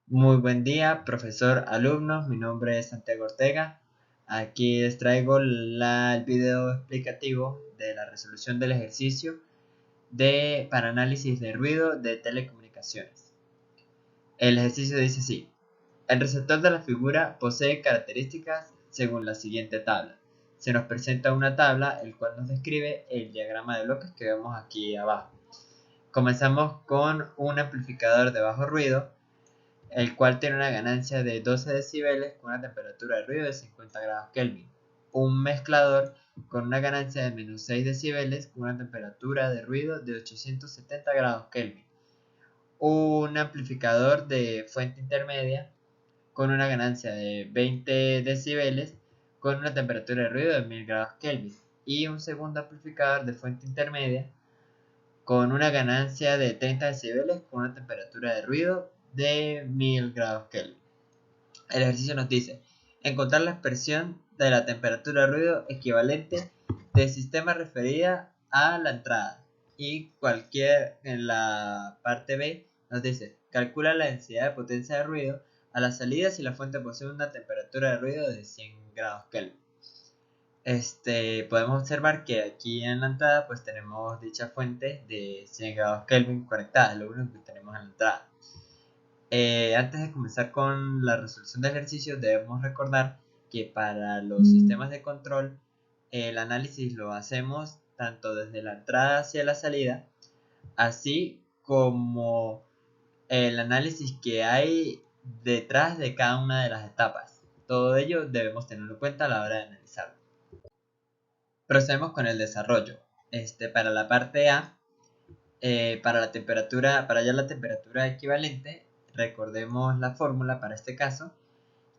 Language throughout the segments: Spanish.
Muy buen día, profesor, alumnos. Mi nombre es Santiago Ortega. Aquí les traigo el video explicativo de la resolución del ejercicio para análisis de ruido de telecomunicaciones. El ejercicio dice así: el receptor de la figura posee características según la siguiente tabla. Se nos presenta una tabla el cual nos describe el diagrama de bloques que vemos aquí abajo. Comenzamos con un amplificador de bajo ruido, el cual tiene una ganancia de 12 decibeles con una temperatura de ruido de 50 grados Kelvin. Un mezclador con una ganancia de menos 6 decibeles con una temperatura de ruido de 870 grados Kelvin. Un amplificador de fuente intermedia con una ganancia de 20 decibeles con una temperatura de ruido de 1000 grados Kelvin. Y un segundo amplificador de fuente intermedia con una ganancia de 30 decibeles con una temperatura de ruido de 1000 grados Kelvin. El ejercicio nos dice: encontrar la expresión de la temperatura de ruido equivalente del sistema referida a la entrada. Y en la parte B nos dice: calcula la densidad de potencia de ruido a la salida si la fuente posee una temperatura de ruido de 100 grados Kelvin. Podemos observar que aquí en la entrada pues tenemos dicha fuente de 100 grados Kelvin conectada, es lo único que tenemos en la entrada. Antes de comenzar con la resolución del ejercicio, debemos recordar que para los sistemas de control, el análisis lo hacemos tanto desde la entrada hacia la salida, así como el análisis que hay detrás de cada una de las etapas. Todo ello debemos tenerlo en cuenta a la hora de analizarlo. Procedemos con el desarrollo. Para la parte A, para hallar la temperatura equivalente, recordemos la fórmula para este caso,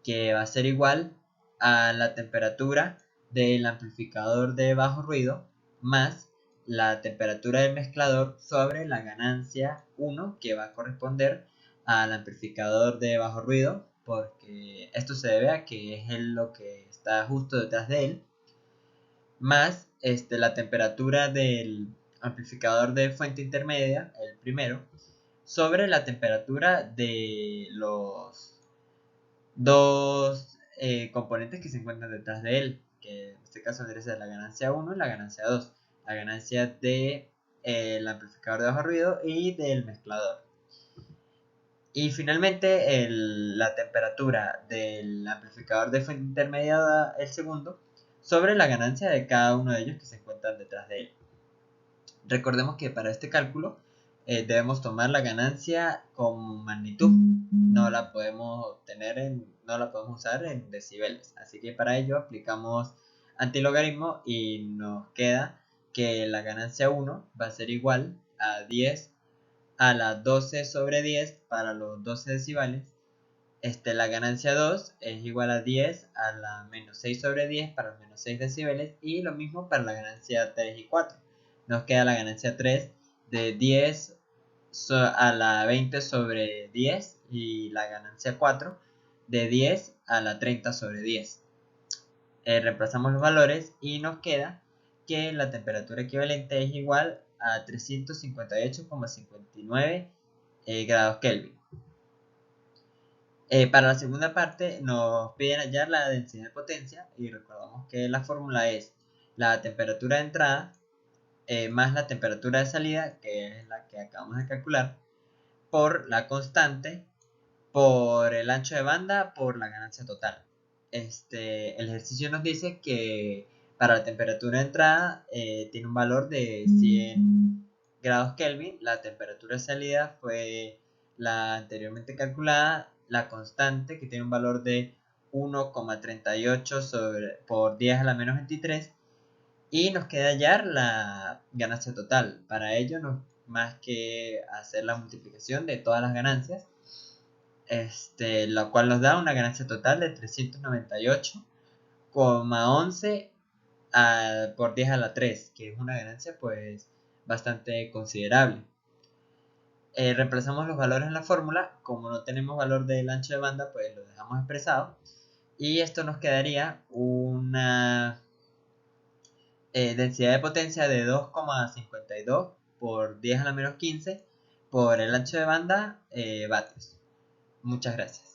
que va a ser igual a la temperatura del amplificador de bajo ruido más la temperatura del mezclador sobre la ganancia 1, que va a corresponder al amplificador de bajo ruido, porque esto se debe a que es lo que está justo detrás de él, más la temperatura del amplificador de fuente intermedia, el primero, sobre la temperatura de los dos componentes que se encuentran detrás de él, que en este caso vendría a ser la ganancia 1 y la ganancia 2, la ganancia de el amplificador de bajo ruido y del mezclador. Y finalmente la temperatura del amplificador de fuente intermedia, el segundo, sobre la ganancia de cada uno de ellos que se encuentran detrás de él. Recordemos que para este cálculo debemos tomar la ganancia como magnitud. No la podemos usar en decibeles. Así que para ello aplicamos antilogaritmo y nos queda que la ganancia 1 va a ser igual a 10 a la 12 sobre 10 para los 12 decibelios. La ganancia 2 es igual a 10 a la menos 6 sobre 10 para los menos 6 decibeles, y lo mismo para la ganancia 3 y 4. Nos queda la ganancia 3 de 10 a la 20 sobre 10 y la ganancia 4 de 10 a la 30 sobre 10. Reemplazamos los valores y nos queda que la temperatura equivalente es igual a 358,59 grados Kelvin. Para la segunda parte nos piden hallar la densidad de potencia, y recordamos que la fórmula es la temperatura de entrada más la temperatura de salida, que es la que acabamos de calcular, por la constante, por el ancho de banda, por la ganancia total. El ejercicio nos dice que para la temperatura de entrada tiene un valor de 100 grados Kelvin, la temperatura de salida fue la anteriormente calculada, la constante que tiene un valor de 1,38 por 10 a la menos 23, y nos queda hallar la ganancia total. Para ello, más que hacer la multiplicación de todas las ganancias, lo cual nos da una ganancia total de 398,11 por 10 a la 3, que es una ganancia pues bastante considerable. Reemplazamos los valores en la fórmula. Como no tenemos valor del ancho de banda, pues lo dejamos expresado, y esto nos quedaría una densidad de potencia de 2,52 por 10 a la menos 15 por el ancho de banda vatios. Muchas gracias.